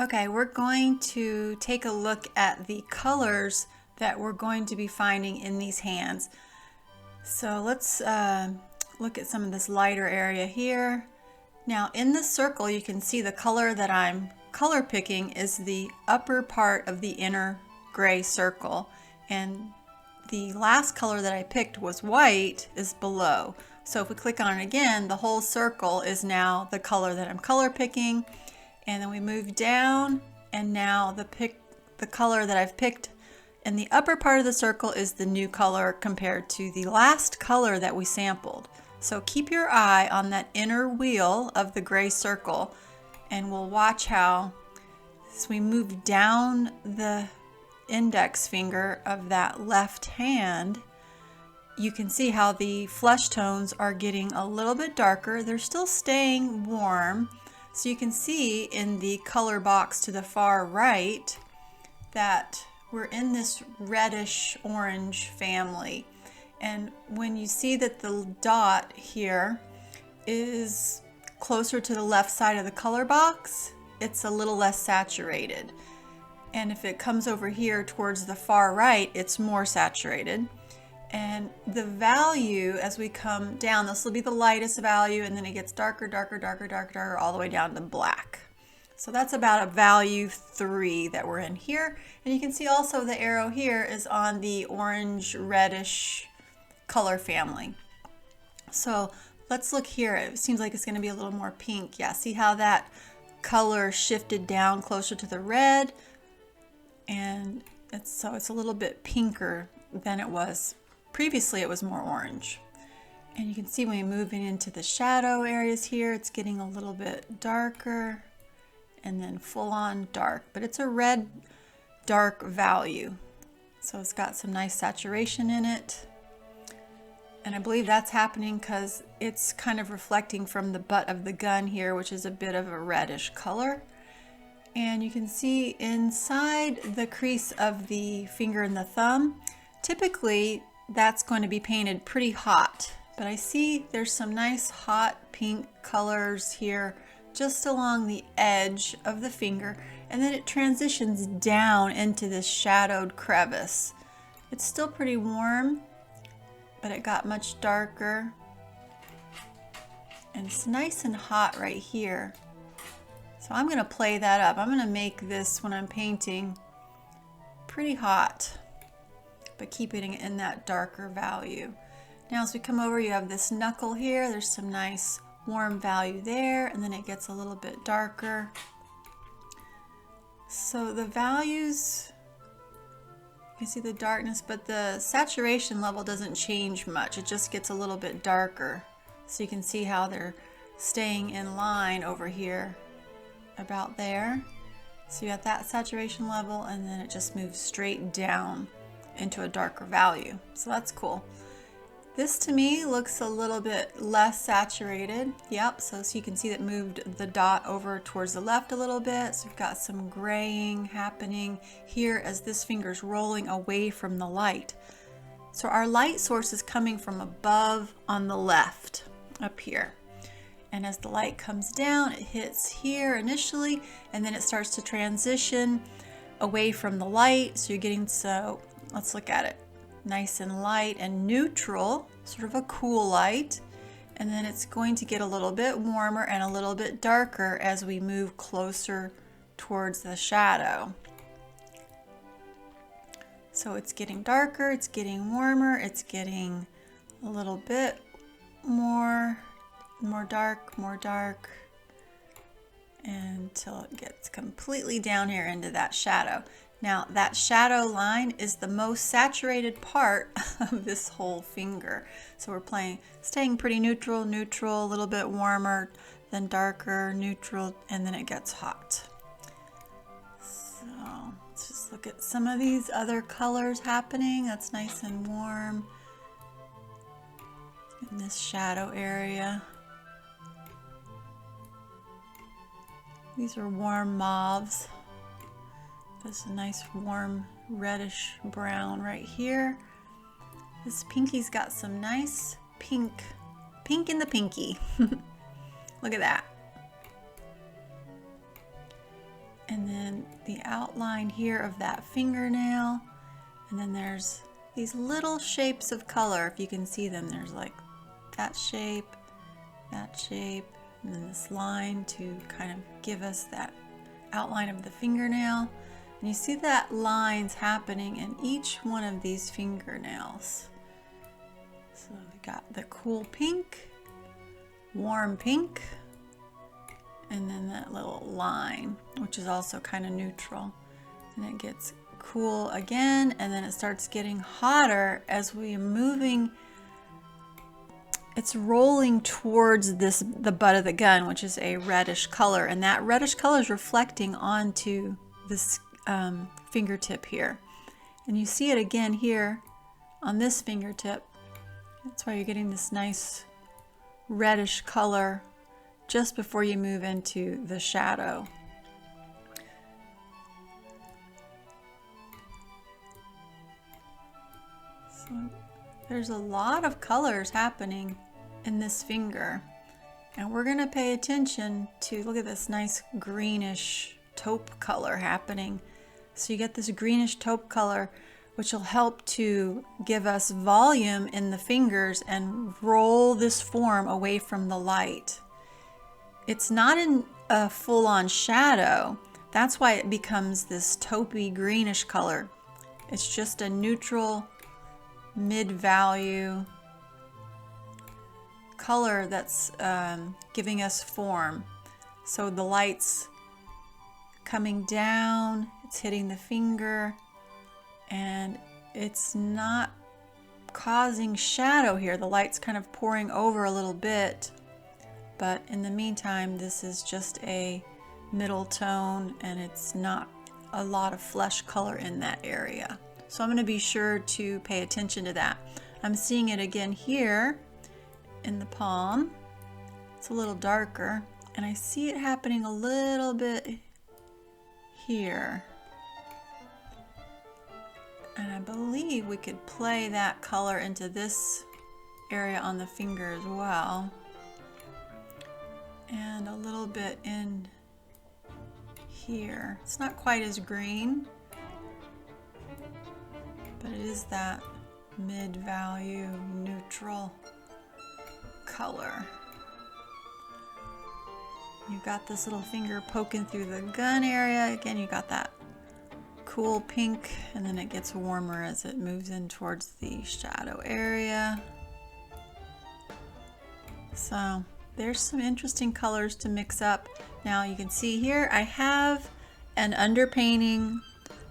Okay, we're going to take a look at the colors that we're going to be finding in these hands. So let's look at some of this lighter area here. Now in the circle you can see the color that I'm color picking is the upper part of the inner gray circle, and the last color that I picked was white is below. So if we click on it again, the whole circle is now the color that I'm color picking. And then we move down, and now the color that I've picked in the upper part of the circle is the new color compared to the last color that we sampled. So keep your eye on that inner wheel of the gray circle, and we'll watch how, as we move down the index finger of that left hand, you can see how the flesh tones are getting a little bit darker. They're still staying warm. So you can see in the color box to the far right that we're in this reddish orange family. And when you see that the dot here is closer to the left side of the color box, it's a little less saturated. And if it comes over here towards the far right, it's more saturated. And the value, as we come down, this will be the lightest value, and then it gets darker, darker, darker, darker, darker, all the way down to black. So that's about a value 3 that we're in here. And you can see also the arrow here is on the orange reddish color family. So let's look here. It seems like it's going to be a little more pink. Yeah, see how that color shifted down closer to the red? And it's a little bit pinker than it was. Previously it was more orange. And you can see when we move into the shadow areas here, it's getting a little bit darker and then full on dark, but it's a red dark value. So it's got some nice saturation in it. And I believe that's happening because it's kind of reflecting from the butt of the gun here, which is a bit of a reddish color. And you can see inside the crease of the finger and the thumb, typically that's going to be painted pretty hot, but I see there's some nice hot pink colors here just along the edge of the finger, and then it transitions down into this shadowed crevice. It's still pretty warm, but it got much darker, and it's nice and hot right here. So I'm going to play that up. I'm going to make this, when I'm painting, pretty hot, but keeping it in that darker value. Now as we come over, you have this knuckle here. There's some nice warm value there, and then it gets a little bit darker. So the values, you can see the darkness, but the saturation level doesn't change much. It just gets a little bit darker. So you can see how they're staying in line over here, about there. So you got that saturation level, and then it just moves straight down into a darker value. So that's cool. This to me looks a little bit less saturated. Yep, so you can see that moved the dot over towards the left a little bit. So we've got some graying happening here as this finger's rolling away from the light. So our light source is coming from above on the left, up here. And as the light comes down, it hits here initially, and then it starts to transition away from the light. So you're getting, so let's look at it. Nice and light and neutral, sort of a cool light. And then it's going to get a little bit warmer and a little bit darker as we move closer towards the shadow. So it's getting darker, it's getting warmer, it's getting a little bit more dark, until it gets completely down here into that shadow. Now that shadow line is the most saturated part of this whole finger. So we're staying pretty neutral, a little bit warmer, then darker, neutral, and then it gets hot. So let's just look at some of these other colors happening. That's nice and warm in this shadow area. These are warm mauves. There's a nice warm reddish brown right here. This pinky's got some nice pink in the pinky. Look at that. and then the outline here of that fingernail, and then there's these little shapes of color. If you can see them, there's like that shape, and then this line to kind of give us that outline of the fingernail. And you see that lines happening in each one of these fingernails. So we got the cool pink, warm pink, and then that little line, which is also kind of neutral. And it gets cool again, and then it starts getting hotter as we are moving. It's rolling towards the butt of the gun, which is a reddish color, and that reddish color is reflecting onto this fingertip here. And you see it again here on this fingertip. That's why you're getting this nice reddish color just before you move into the shadow. So there's a lot of colors happening in this finger, and we're going to pay attention to, look at this nice greenish taupe color happening. So you get this greenish taupe color, which will help to give us volume in the fingers and roll this form away from the light. It's not in a full-on shadow. That's why it becomes this taupey greenish color. It's just a neutral mid-value color that's giving us form. So the light's coming down, it's hitting the finger, and it's not causing shadow here. The light's kind of pouring over a little bit, but in the meantime, this is just a middle tone, and it's not a lot of flesh color in that area. So I'm going to be sure to pay attention to that. I'm seeing it again here in the palm. It's a little darker, and I see it happening a little bit here. And I believe we could play that color into this area on the finger as well. And a little bit in here. It's not quite as green, but it is that mid-value neutral color. You've got this little finger poking through the gun area. Again, you got that cool pink, and then it gets warmer as it moves in towards the shadow area. So there's some interesting colors to mix up. Now you can see here I have an underpainting,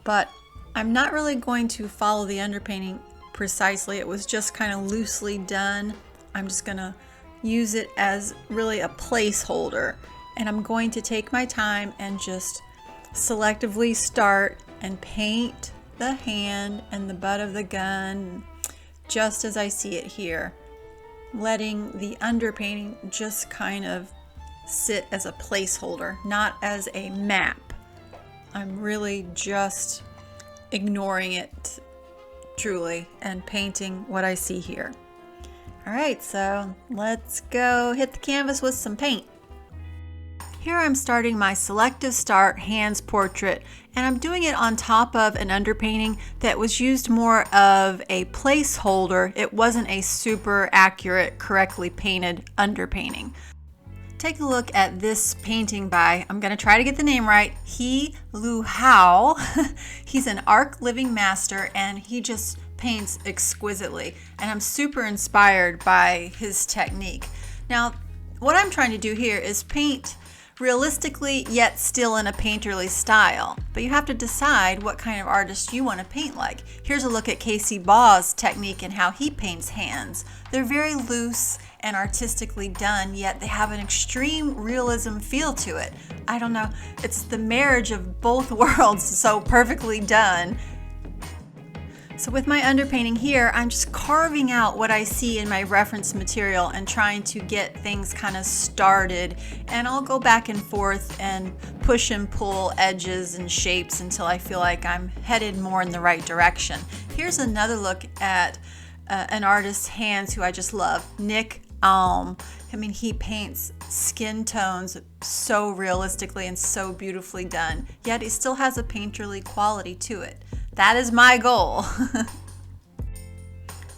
but I'm not really going to follow the underpainting precisely. It was just kind of loosely done. I'm just gonna use it as really a placeholder, and I'm going to take my time and just selectively start and paint the hand and the butt of the gun just as I see it here, letting the underpainting just kind of sit as a placeholder, not as a map. I'm really just ignoring it truly and painting what I see here. All right, so let's go hit the canvas with some paint. Here I'm starting my Selective Start Hands Portrait, and I'm doing it on top of an underpainting that was used more of a placeholder. It wasn't a super accurate, correctly painted underpainting. Take a look at this painting by, I'm going to try to get the name right, He Lu Hao. He's an arc living master, and he just paints exquisitely, and I'm super inspired by his technique. Now, what I'm trying to do here is paint realistically, yet still in a painterly style. But you have to decide what kind of artist you want to paint like. Here's a look at Casey Baugh's technique and how he paints hands. They're very loose and artistically done, yet they have an extreme realism feel to it. I don't know, it's the marriage of both worlds so perfectly done. So with my underpainting here, I'm just carving out what I see in my reference material and trying to get things kind of started. And I'll go back and forth and push and pull edges and shapes until I feel like I'm headed more in the right direction. Here's another look at an artist's hands who I just love, Nick Alm. I mean, he paints skin tones so realistically and so beautifully done, yet it still has a painterly quality to it. That is my goal.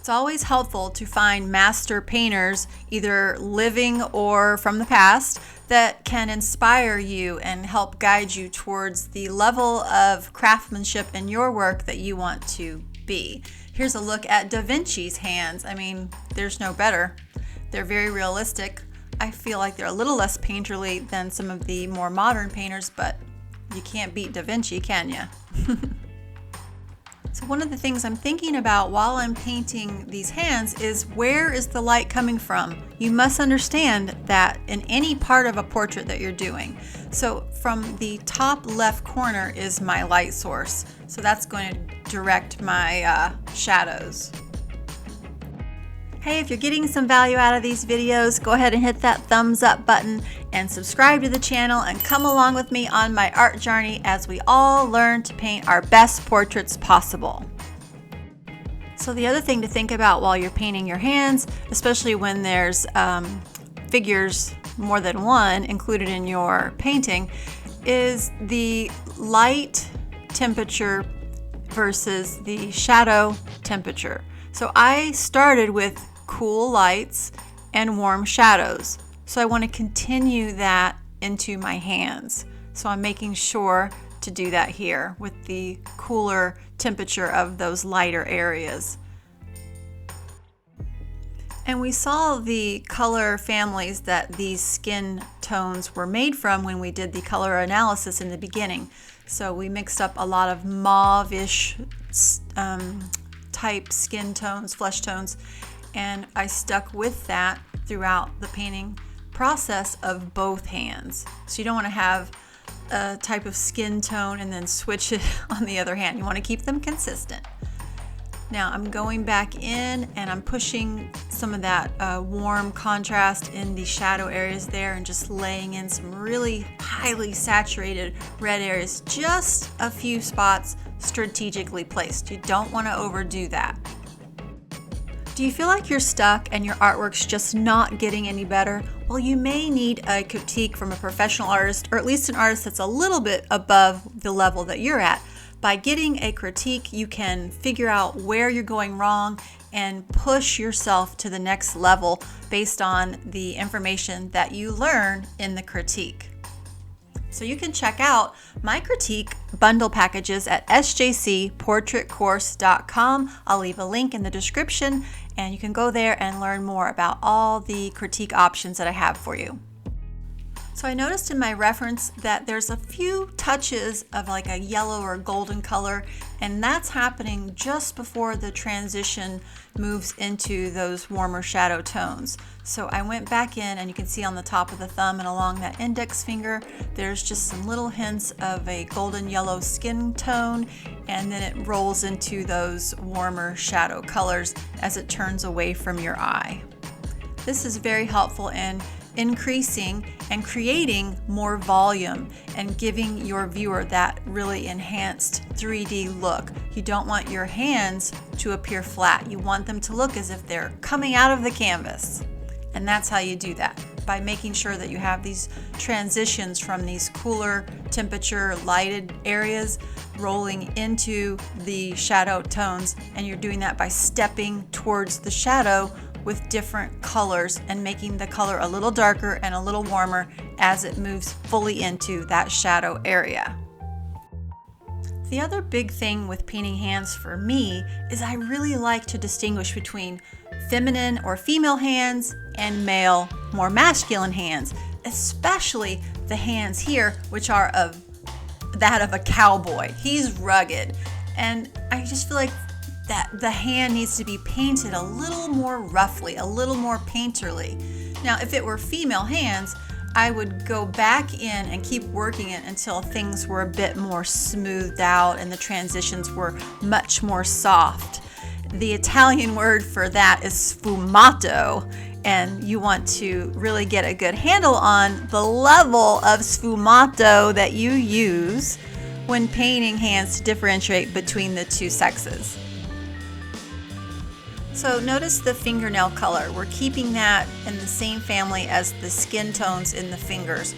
It's always helpful to find master painters, either living or from the past, that can inspire you and help guide you towards the level of craftsmanship in your work that you want to be. Here's a look at Da Vinci's hands. I mean, there's no better. They're very realistic. I feel like they're a little less painterly than some of the more modern painters, but you can't beat Da Vinci, can you? So one of the things I'm thinking about while I'm painting these hands is, where is the light coming from? You must understand that in any part of a portrait that you're doing. So from the top left corner is my light source. So that's going to direct my shadows. Hey, if you're getting some value out of these videos, go ahead and hit that thumbs up button and subscribe to the channel and come along with me on my art journey as we all learn to paint our best portraits possible. So the other thing to think about while you're painting your hands, especially when there's figures more than one included in your painting, is the light temperature versus the shadow temperature. So I started with cool lights and warm shadows. So I want to continue that into my hands. So I'm making sure to do that here with the cooler temperature of those lighter areas. And we saw the color families that these skin tones were made from when we did the color analysis in the beginning. So we mixed up a lot of mauve-ish type skin tones, flesh tones, and I stuck with that throughout the painting process of both hands. So you don't want to have a type of skin tone and then switch it on the other hand. You want to keep them consistent. Now I'm going back in and I'm pushing some of that warm contrast in the shadow areas there and just laying in some really highly saturated red areas, just a few spots strategically placed. You don't want to overdo that. Do you feel like you're stuck and your artwork's just not getting any better? Well, you may need a critique from a professional artist, or at least an artist that's a little bit above the level that you're at. By getting a critique, you can figure out where you're going wrong and push yourself to the next level based on the information that you learn in the critique. So you can check out my critique bundle packages at sjcportraitcourse.com. I'll leave a link in the description and you can go there and learn more about all the critique options that I have for you. So I noticed in my reference that there's a few touches of like a yellow or golden color, and that's happening just before the transition moves into those warmer shadow tones. So I went back in and you can see on the top of the thumb and along that index finger, there's just some little hints of a golden yellow skin tone, and then it rolls into those warmer shadow colors as it turns away from your eye. This is very helpful in increasing and creating more volume and giving your viewer that really enhanced 3D look. You don't want your hands to appear flat. You want them to look as if they're coming out of the canvas. And that's how you do that, by making sure that you have these transitions from these cooler temperature lighted areas rolling into the shadow tones, and you're doing that by stepping towards the shadow with different colors and making the color a little darker and a little warmer as it moves fully into that shadow area. The other big thing with painting hands for me is I really like to distinguish between feminine or female hands and male, more masculine hands, especially the hands here, which are of that of a cowboy. He's rugged, and I just feel like that the hand needs to be painted a little more roughly, a little more painterly. Now, if it were female hands, I would go back in and keep working it until things were a bit more smoothed out and the transitions were much more soft. The Italian word for that is sfumato, and you want to really get a good handle on the level of sfumato that you use when painting hands to differentiate between the two sexes. So notice the fingernail color. We're keeping that in the same family as the skin tones in the fingers.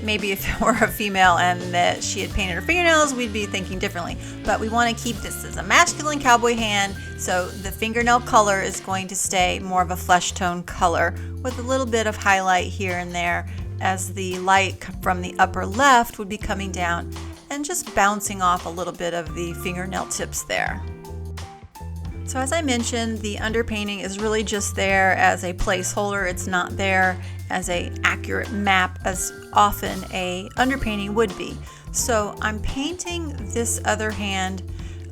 Maybe if it were a female and that she had painted her fingernails, we'd be thinking differently. But we want to keep this as a masculine cowboy hand, so the fingernail color is going to stay more of a flesh tone color with a little bit of highlight here and there, as the light from the upper left would be coming down and just bouncing off a little bit of the fingernail tips there. So as I mentioned, the underpainting is really just there as a placeholder. It's not there as an accurate map as often a underpainting would be. So I'm painting this other hand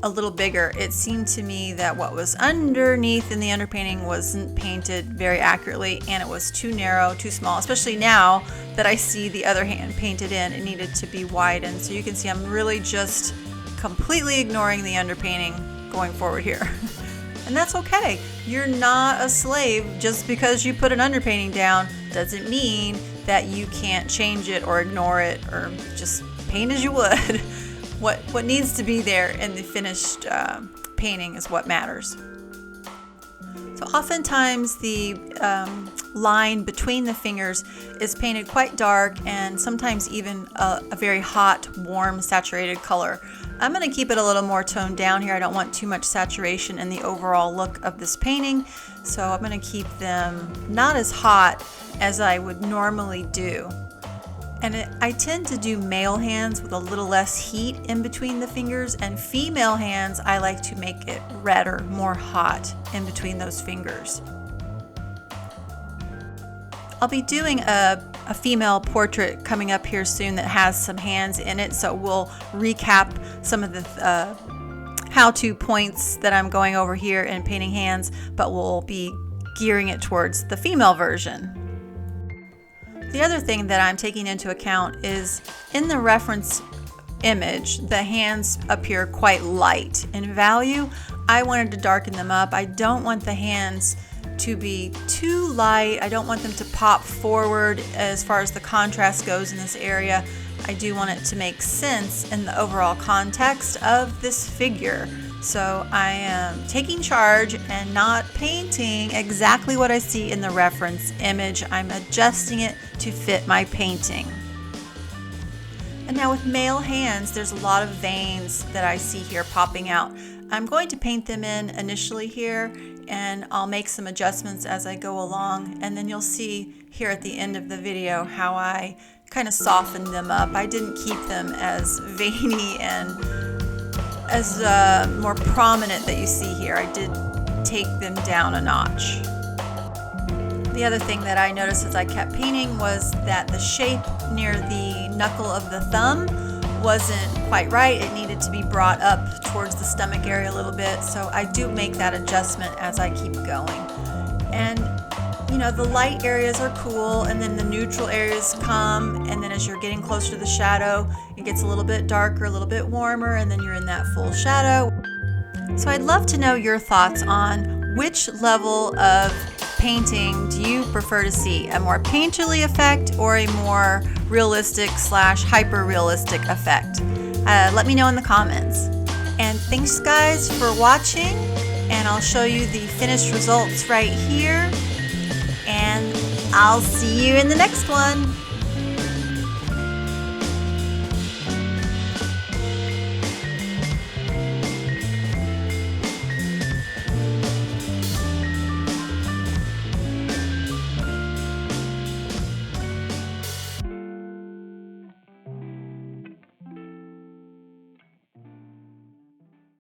a little bigger. It seemed to me that what was underneath in the underpainting wasn't painted very accurately, and it was too narrow, too small, especially now that I see the other hand painted in. It needed to be widened. So you can see I'm really just completely ignoring the underpainting going forward here. And that's okay. You're not a slave. Just because you put an underpainting down doesn't mean that you can't change it or ignore it or just paint as you would. What needs to be there in the finished painting is what matters. So oftentimes the line between the fingers is painted quite dark, and sometimes even a very hot, warm, saturated color. I'm going to keep it a little more toned down here. I don't want too much saturation in the overall look of this painting, so I'm going to keep them not as hot as I would normally do. And I tend to do male hands with a little less heat in between the fingers, and female hands I like to make it redder, more hot in between those fingers. I'll be doing a female portrait coming up here soon that has some hands in it, so we'll recap some of the how-to points that I'm going over here in painting hands, but we'll be gearing it towards the female version. The other thing that I'm taking into account is in the reference image, the hands appear quite light in value. I wanted to darken them up. I don't want the hands to be too light. I don't want them to pop forward as far as the contrast goes in this area. I do want it to make sense in the overall context of this figure. So I am taking charge and not painting exactly what I see in the reference image. I'm adjusting it to fit my painting. And now with male hands, there's a lot of veins that I see here popping out. I'm going to paint them in initially here, and I'll make some adjustments as I go along, and then you'll see here at the end of the video how I kind of softened them up. I didn't keep them as veiny and as more prominent that you see here. I did take them down a notch. The other thing that I noticed as I kept painting was that the shape near the knuckle of the thumb wasn't quite right. It needed to be brought up towards the stomach area a little bit, so I do make that adjustment as I keep going. And you know, the light areas are cool, and then the neutral areas come, and then as you're getting closer to the shadow, it gets a little bit darker, a little bit warmer, and then you're in that full shadow. So I'd love to know your thoughts on which level of painting do you prefer to see, a more painterly effect or a more realistic / hyper-realistic effect. Let me know in the comments. And thanks guys for watching, and I'll show you the finished results right here. And I'll see you in the next one.